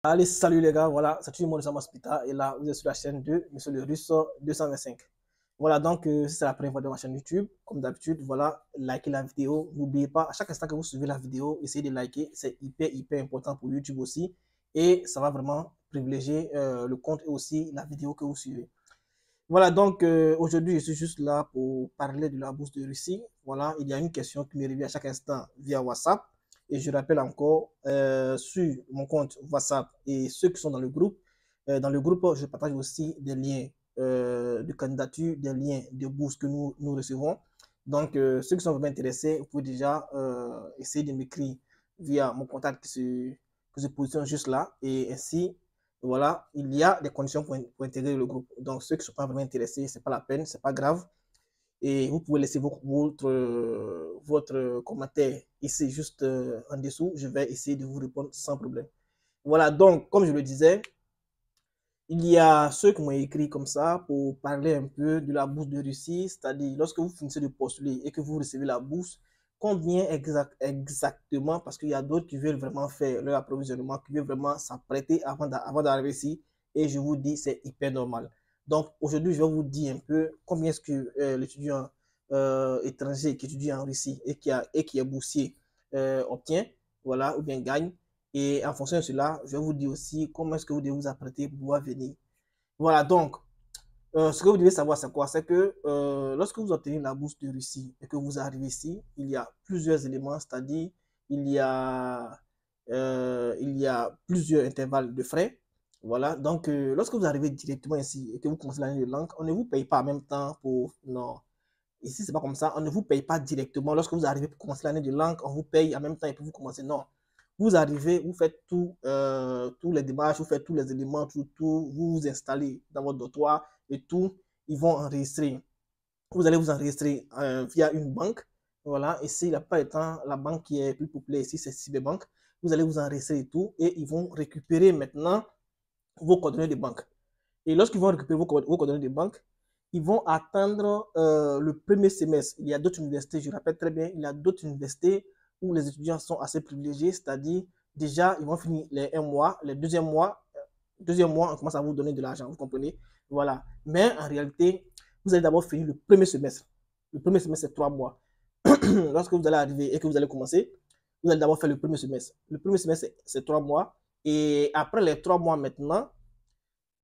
Allez, salut les gars, voilà, c'est toujours moi de Samaspita et là, vous êtes sur la chaîne de Monsieur le Russe 225. Voilà, donc, si c'est la première fois de ma chaîne YouTube, comme d'habitude, voilà, likez la vidéo. N'oubliez pas, à chaque instant que vous suivez la vidéo, essayez de liker, c'est hyper important pour YouTube aussi et ça va vraiment privilégier le compte et aussi la vidéo que vous suivez. Voilà, donc aujourd'hui, je suis juste là pour parler de la bourse de Russie. Voilà, il y a une question qui me revient à chaque instant via WhatsApp. Et je rappelle encore, sur mon compte WhatsApp et ceux qui sont dans le groupe, je partage aussi des liens de candidature, des liens de bourse que nous recevons. Donc, ceux qui sont vraiment intéressés, vous pouvez déjà essayer de m'écrire via mon contact que je positionne juste là. Et ainsi, voilà, il y a des conditions pour intégrer le groupe. Donc, ceux qui ne sont pas vraiment intéressés, ce n'est pas la peine, ce n'est pas grave. Et vous pouvez laisser votre commentaire ici, juste en dessous. Je vais essayer de vous répondre sans problème. Voilà, donc, comme je le disais, il y a ceux qui m'ont écrit comme ça pour parler un peu de la bourse de Russie, c'est-à-dire lorsque vous finissez de postuler et que vous recevez la bourse, combien exactement, parce qu'il y a d'autres qui veulent vraiment faire leur approvisionnement, qui veulent vraiment s'apprêter avant d'arriver ici, et je vous dis, c'est hyper normal. Donc aujourd'hui, je vais vous dire un peu combien est-ce que l'étudiant étranger qui étudie en Russie et qui est boursier obtient, voilà, ou bien gagne. Et en fonction de cela, je vais vous dire aussi comment est-ce que vous devez vous apprêter pour pouvoir venir. Voilà, donc, ce que vous devez savoir, c'est quoi? C'est que lorsque vous obtenez la bourse de Russie et que vous arrivez ici, il y a plusieurs éléments, c'est-à-dire il y a, il y a plusieurs intervalles de frais. Voilà, donc lorsque vous arrivez directement ici et que vous commencez l'année de langue, on ne vous paye pas en même temps pour... Non, ici, c'est pas comme ça. On ne vous paye pas directement. Lorsque vous arrivez pour commencer l'année de langue, on vous paye en même temps et puis vous commencez. Non. Vous arrivez, vous faites tous les démarches, vous faites tous les éléments, vous vous installez dans votre dortoir et tout. Ils vont enregistrer. Vous allez vous enregistrer via une banque. Voilà. Et si la plupart du temps, la banque qui est plus populaire ici, c'est Cyberbank. Vous allez vous enregistrer et tout. Et ils vont récupérer maintenant vos coordonnées de banque. Et lorsqu'ils vont récupérer vos coordonnées de banque, ils vont attendre le premier semestre. Il y a d'autres universités, je rappelle très bien, il y a d'autres universités où les étudiants sont assez privilégiés, c'est-à-dire déjà, ils vont finir les un mois, le deuxième mois, on commence à vous donner de l'argent, vous comprenez? Voilà. Mais en réalité, vous allez d'abord finir le premier semestre. Le premier semestre, c'est 3 mois. Lorsque vous allez arriver et que vous allez commencer, vous allez d'abord faire le premier semestre. Le premier semestre, c'est 3 mois. Et après les 3 mois maintenant,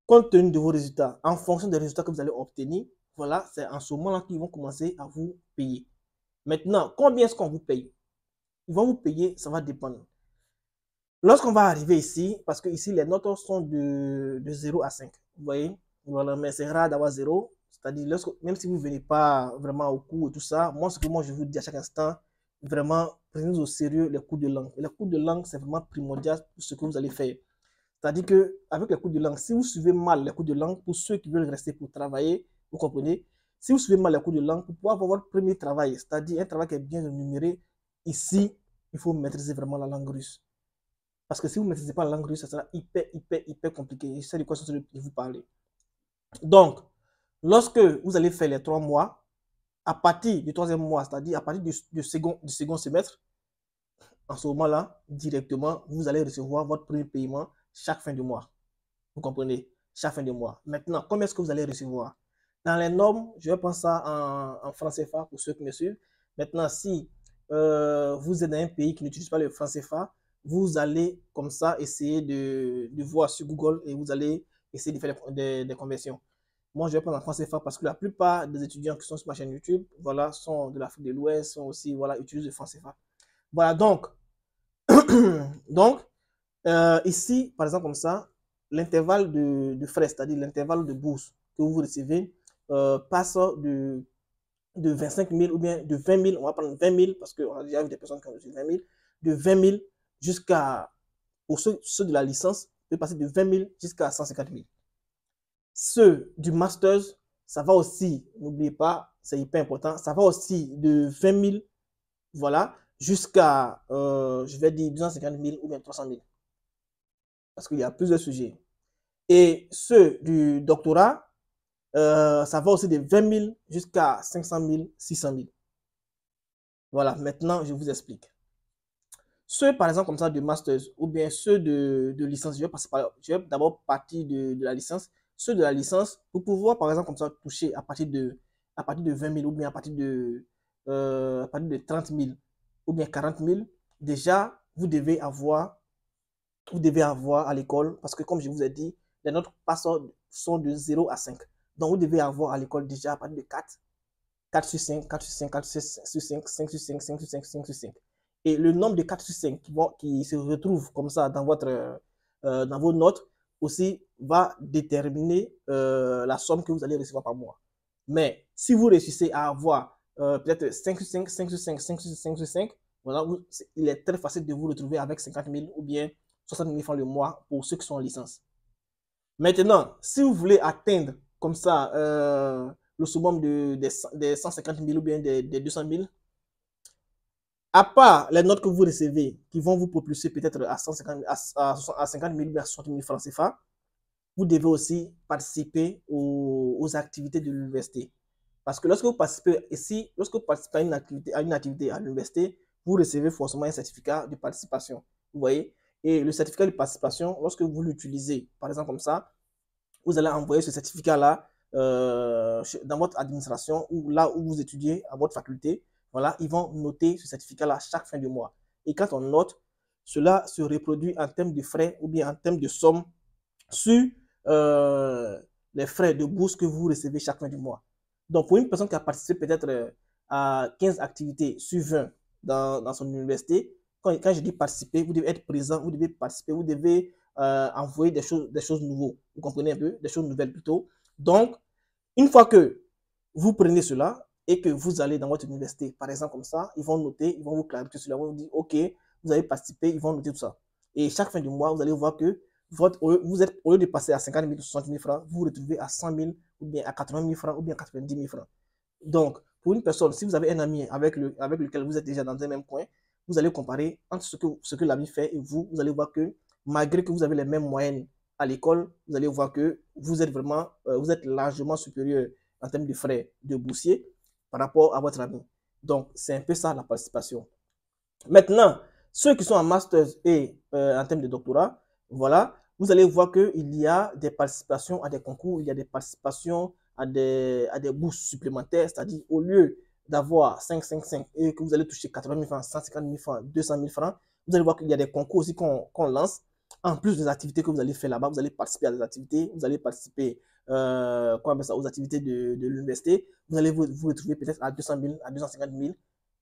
compte tenu de vos résultats, en fonction des résultats que vous allez obtenir, voilà, c'est en ce moment-là qu'ils vont commencer à vous payer. Maintenant, combien est-ce qu'on vous paye? Ils vont vous payer, ça va dépendre. Lorsqu'on va arriver ici, parce que ici, les notes sont de 0 à 5, vous voyez, voilà, mais c'est rare d'avoir 0, c'est-à-dire, même si vous ne venez pas vraiment au cours et tout ça, moi, ce que moi, je vous dis à chaque instant, vraiment, prenez au sérieux les cours de langue. Et les cours de langue, c'est vraiment primordial pour ce que vous allez faire. C'est-à-dire qu'avec les cours de langue, si vous suivez mal les cours de langue, pour ceux qui veulent rester pour travailler, vous comprenez, si vous suivez mal les cours de langue, pour pouvoir avoir votre premier travail, c'est-à-dire un travail qui est bien rémunéré, ici, il faut maîtriser vraiment la langue russe. Parce que si vous ne maîtrisez pas la langue russe, ça sera hyper compliqué. Je sais de quoi je vous parler. Donc, lorsque vous allez faire les 3 mois, à partir du troisième mois, c'est-à-dire à partir du second semestre, en ce moment-là, directement, vous allez recevoir votre premier paiement chaque fin de mois. Vous comprenez? Chaque fin de mois. Maintenant, combien est-ce que vous allez recevoir? Dans les normes, je vais prendre ça en franc CFA pour ceux qui me suivent. Maintenant, si vous êtes dans un pays qui n'utilise pas le franc CFA, vous allez comme ça essayer de voir sur Google et vous allez essayer de faire des conversions. Moi, je vais prendre en franc CFA parce que la plupart des étudiants qui sont sur ma chaîne YouTube, voilà, sont de l'Afrique de l'Ouest, sont aussi, voilà, utilisent le franc CFA. Voilà, donc, donc ici, par exemple, comme ça, l'intervalle de frais, c'est-à-dire l'intervalle de bourse que vous recevez, passe de 25 000 ou bien de 20 000, on va prendre 20 000 parce qu'on a déjà vu des personnes qui ont reçu 20 000, de 20 000 jusqu'à, pour ceux de la licence, peut passer de 20 000 jusqu'à 150 000. Ceux du master, ça va aussi, n'oubliez pas, c'est hyper important, ça va aussi de 20 000, voilà, jusqu'à, je vais dire, 250 000 ou bien 300 000. Parce qu'il y a plusieurs sujets. Et ceux du doctorat, ça va aussi de 20 000 jusqu'à 500 000, 600 000. Voilà, maintenant, je vous explique. Ceux, par exemple, comme ça, de master ou bien ceux de licence, je vais d'abord partir de la licence. Ceux de la licence, pour pouvoir, par exemple, comme ça, toucher à partir de 20 000 ou bien à partir de 30 000 ou bien 40 000, déjà, vous devez avoir à l'école, parce que comme je vous ai dit, les notes sont de 0 à 5. Donc, vous devez avoir à l'école déjà à partir de 4, 4 sur 5, 4 sur 5, 4 sur 5, 5 sur 5, 5 sur 5, 5 sur 5. Et le nombre de 4 sur 5 qui se retrouvent comme ça dans vos notes aussi va déterminer la somme que vous allez recevoir par mois. Mais si vous réussissez à avoir peut-être 5 sur 5, 5 sur 5, 5 sur 5 sur 5, voilà, il est très facile de vous retrouver avec 50 000 ou bien 60 000 francs le mois pour ceux qui sont en licence. Maintenant, si vous voulez atteindre comme ça le summum des 150 000 ou bien des 200 000, à part les notes que vous recevez qui vont vous propulser peut-être à 150, à 50 000 ou à 60 000 francs CFA, vous devez aussi participer aux activités de l'université. Parce que lorsque vous participez ici, lorsque vous participez à une activité à l'université, vous recevez forcément un certificat de participation. Vous voyez? Et le certificat de participation, lorsque vous l'utilisez, par exemple comme ça, vous allez envoyer ce certificat-là dans votre administration ou là où vous étudiez à votre faculté. Voilà, ils vont noter ce certificat-là chaque fin du mois. Et quand on note, cela se reproduit en termes de frais ou bien en termes de somme sur les frais de bourse que vous recevez chaque fin du mois. Donc, pour une personne qui a participé peut-être à 15 activités sur 20 dans son université, quand je dis participer, vous devez être présent, vous devez participer, vous devez envoyer des choses nouvelles. Vous comprenez un peu? Des choses nouvelles plutôt. Donc, une fois que vous prenez cela et que vous allez dans votre université, par exemple comme ça, ils vont noter, ils vont vous clarifier cela, ils vont vous dire, OK, vous avez participé, ils vont noter tout ça. Et chaque fin du mois, vous allez voir que au lieu de passer à 50 000 ou 60 000 francs, vous vous retrouvez à 100 000 ou bien à 80 000 francs ou bien à 90 000 francs. Donc, pour une personne, si vous avez un ami avec lequel vous êtes déjà dans un même coin, vous allez comparer entre ce que l'ami fait et vous allez voir que malgré que vous avez les mêmes moyennes à l'école, vous allez voir que vous êtes vraiment, vous êtes largement supérieur en termes de frais de boursier par rapport à votre ami. Donc, c'est un peu ça la participation. Maintenant, ceux qui sont en master et en termes de doctorat, voilà, vous allez voir qu'il y a des participations à des concours, il y a des participations à des bourses supplémentaires, c'est-à-dire au lieu d'avoir 5 et que vous allez toucher 80 000 francs, 150 000 francs, 200 000 francs, vous allez voir qu'il y a des concours aussi qu'on lance. En plus des activités que vous allez faire là-bas, vous allez participer à des activités, vous allez participer aux activités de l'université, vous allez vous retrouver peut-être à 200 000, à 250 000.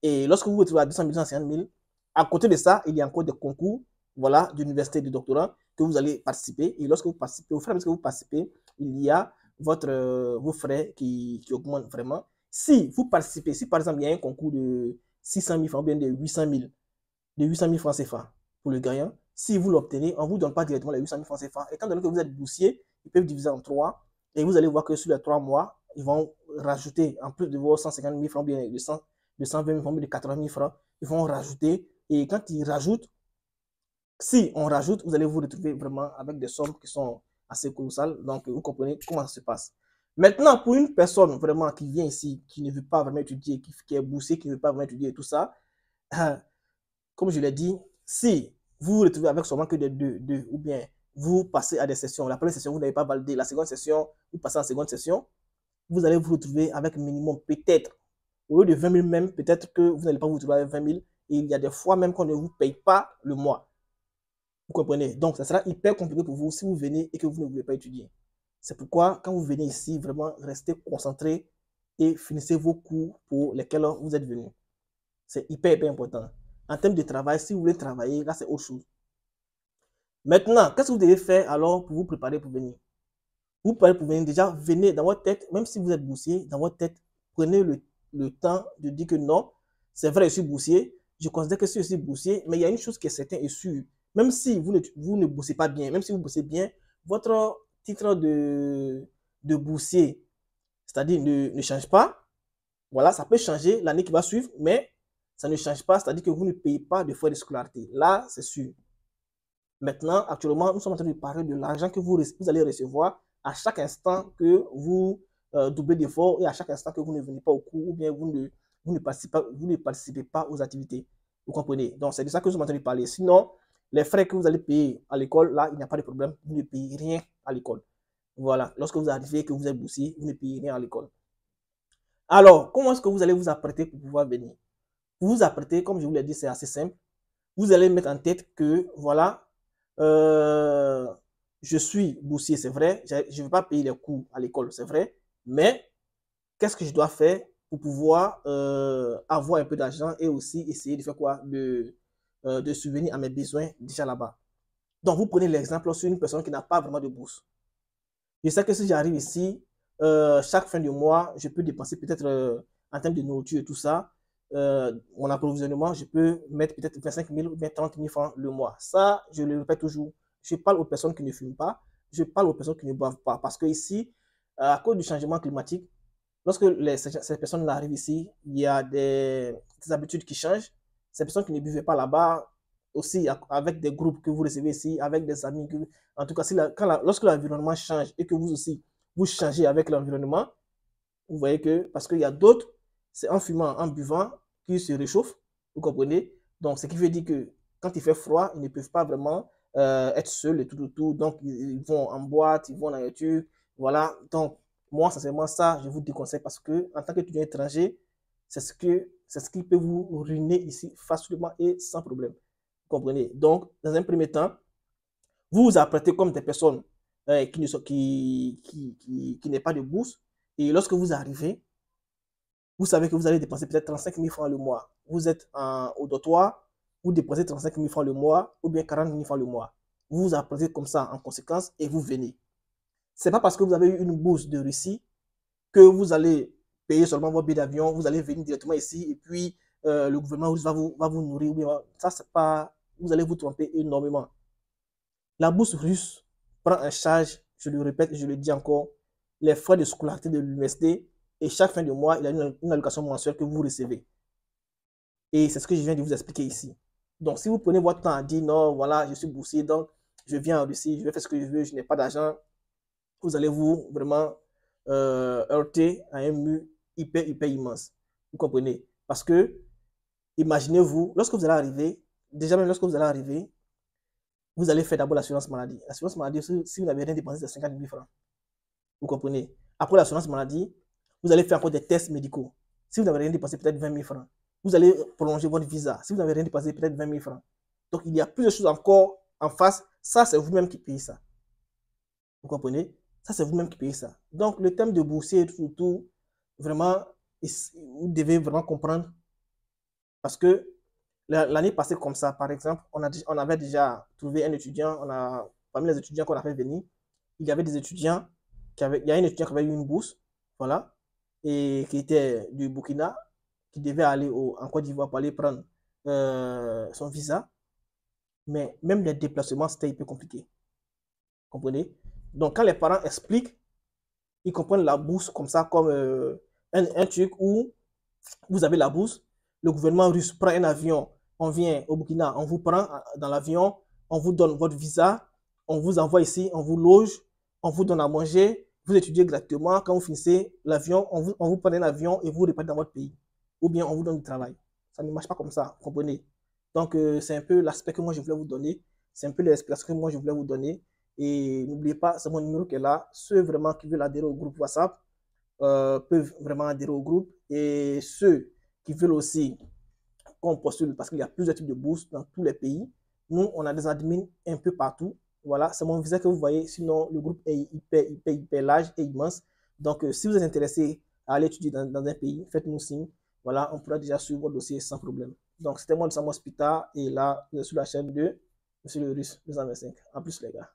Et lorsque vous vous retrouvez à 200 000, 250 000, à côté de ça, il y a encore des concours voilà, d'université et de doctorat que vous allez participer. Et lorsque vous participez, au fur et à mesure que vous participez, il y a vos frais qui augmentent vraiment. Si vous participez, si par exemple il y a un concours de 600 000 francs ou bien de 800 000 francs CFA pour le gagnant, si vous l'obtenez, on ne vous donne pas directement les 800 000 francs CFA. Étant donné que vous êtes boursier, ils peuvent diviser en 3 et vous allez voir que sur les 3 mois, ils vont rajouter, en plus de vos 150 000 francs, bien de 120 000 francs, de 80 000 francs, ils vont rajouter. Et quand ils rajoutent, si on rajoute, vous allez vous retrouver vraiment avec des sommes qui sont assez colossales. Donc, vous comprenez comment ça se passe. Maintenant, pour une personne vraiment qui vient ici, qui ne veut pas vraiment étudier, qui est boursier, qui ne veut pas vraiment étudier et tout ça, comme je l'ai dit, si vous vous retrouvez avec seulement que des deux, ou bien vous passez à des sessions, la première session, vous n'avez pas validé, la seconde session, vous passez en seconde session, vous allez vous retrouver avec minimum peut-être, au lieu de 20 000 même, peut-être que vous n'allez pas vous retrouver avec 20 000, et il y a des fois même qu'on ne vous paye pas le mois. Vous comprenez? Donc, ça sera hyper compliqué pour vous si vous venez et que vous ne voulez pas étudier. C'est pourquoi, quand vous venez ici, vraiment, restez concentré et finissez vos cours pour lesquels vous êtes venu. C'est hyper important. En termes de travail, si vous voulez travailler, là, c'est autre chose. Maintenant, qu'est-ce que vous devez faire alors pour vous préparer pour venir? Vous préparez pour venir, déjà, venez dans votre tête, même si vous êtes boursier, dans votre tête, prenez le temps de dire que non, c'est vrai, je suis boursier, je considère que je suis boursier, mais il y a une chose qui est certaine et sûre. Même si vous ne bossez pas bien, même si vous bossez bien, votre titre de boursier, c'est-à-dire ne change pas. Voilà, ça peut changer l'année qui va suivre, mais ça ne change pas, c'est-à-dire que vous ne payez pas de frais de scolarité. Là, c'est sûr. Maintenant, actuellement, nous sommes en train de parler de l'argent que vous allez recevoir à chaque instant que vous doublez d'efforts et à chaque instant que vous ne venez pas au cours ou bien vous ne participez pas aux activités. Vous comprenez? Donc, c'est de ça que je suis en train de parler. Sinon, les frais que vous allez payer à l'école, là, il n'y a pas de problème. Vous ne payez rien à l'école. Voilà. Lorsque vous arrivez, que vous êtes boursier, vous ne payez rien à l'école. Alors, comment est-ce que vous allez vous apprêter pour pouvoir venir? Vous vous apprêtez, comme je vous l'ai dit, c'est assez simple. Vous allez mettre en tête que, voilà, euh, je suis boursier, c'est vrai. Je ne vais pas payer les cours à l'école, c'est vrai. Mais qu'est-ce que je dois faire pour pouvoir avoir un peu d'argent et aussi essayer de faire quoi? De subvenir à mes besoins déjà là-bas. Donc, vous prenez l'exemple sur une personne qui n'a pas vraiment de bourse. Je sais que si j'arrive ici, chaque fin du mois, je peux dépenser peut-être en termes de nourriture et tout ça, mon approvisionnement, je peux mettre peut-être 25 000 ou bien 30 000 francs le mois. Ça, je le répète toujours. Je parle aux personnes qui ne fument pas, je parle aux personnes qui ne boivent pas. Parce que ici, à cause du changement climatique, lorsque ces personnes arrivent ici, il y a des habitudes qui changent. Ces personnes qui ne buvaient pas là-bas, aussi avec des groupes que vous recevez ici, avec des amis. En tout cas, lorsque l'environnement change et que vous aussi, vous changez avec l'environnement, vous voyez que, parce qu'il y a d'autres, c'est en fumant, en buvant, qui se réchauffent, vous comprenez? Donc, ce qui veut dire que quand il fait froid, ils ne peuvent pas vraiment être seuls et tout. Donc, ils vont en boîte, ils vont dans la nature, voilà. Donc, moi, sincèrement, ça, je vous déconseille parce que, en tant qu'étudiant étranger, c'est ce qui peut vous ruiner ici facilement et sans problème. Vous comprenez? Donc, dans un premier temps, vous vous apprêtez comme des personnes qui n'aient pas de bourse. Et lorsque vous arrivez, vous savez que vous allez dépenser peut-être 35 000 francs le mois. Vous êtes au dortoir, vous dépensez 35 000 francs le mois ou bien 40 000 francs le mois. Vous vous apprêtez comme ça en conséquence et vous venez. Ce n'est pas parce que vous avez eu une bourse de Russie que vous allez payer seulement vos billets d'avion, vous allez venir directement ici et puis le gouvernement va vous nourrir. Ça, c'est pas, vous allez vous tromper énormément. La bourse russe prend en charge, je le répète et je le dis encore, les frais de scolarité de l'université et chaque fin de mois, il y a une allocation mensuelle que vous recevez. Et c'est ce que je viens de vous expliquer ici. Donc, si vous prenez votre temps à dire non, voilà, je suis boursier, donc je viens en Russie, je vais faire ce que je veux, je n'ai pas d'argent, vous allez vous vraiment heurter à un mur hyper immense. Vous comprenez? Parce que, imaginez-vous, lorsque vous allez arriver, déjà même lorsque vous allez arriver, vous allez faire d'abord l'assurance maladie. L'assurance maladie, si vous n'avez rien dépensé, c'est 50 000 francs. Vous comprenez? Après l'assurance maladie, vous allez faire encore des tests médicaux. Si vous n'avez rien dépensé, peut-être 20 000 francs. Vous allez prolonger votre visa. Si vous n'avez rien dépensé, peut-être 20 000 francs. Donc, il y a plusieurs choses encore en face. Ça, c'est vous-même qui payez ça. Vous comprenez? Ça, c'est vous-même qui payez ça. Donc, le thème de boursier, tout, vraiment, vous devez vraiment comprendre. Parce que l'année passée, comme ça, par exemple, on avait déjà trouvé un étudiant, parmi les étudiants qu'on a fait venir, il y avait des étudiants il y a un étudiant qui avait eu une bourse, voilà, et qui était du Burkina, qui devait aller en Côte d'Ivoire pour aller prendre son visa, mais même les déplacements, c'était un peu compliqué. Vous comprenez? Donc, quand les parents expliquent, ils comprennent la bourse comme ça, comme un truc où vous avez la bourse, le gouvernement russe prend un avion, on vient au Burkina, on vous prend dans l'avion, on vous donne votre visa, on vous envoie ici, on vous loge, on vous donne à manger, vous étudiez gratuitement, quand vous finissez l'avion, on vous prend un avion et vous repartez dans votre pays. Ou bien on vous donne du travail. Ça ne marche pas comme ça, vous comprenez? Donc c'est un peu l'aspect que moi je voulais vous donner, c'est un peu l'explication que moi je voulais vous donner. Et n'oubliez pas, c'est mon numéro qui est là. Ceux vraiment qui veulent adhérer au groupe WhatsApp, peuvent vraiment adhérer au groupe. Et ceux qui veulent aussi qu'on postule, parce qu'il y a plusieurs types de bourses dans tous les pays, nous, on a des admins un peu partout. Voilà, c'est mon visage que vous voyez. Sinon, le groupe est hyper large et immense. Donc, si vous êtes intéressé à aller étudier dans un pays, faites-nous signe. Voilà, on pourra déjà suivre votre dossier sans problème. Donc, c'était moi de Samuel Spita. Et là, vous êtes sur la chaîne de Monsieur le Russe 225. En plus, les gars.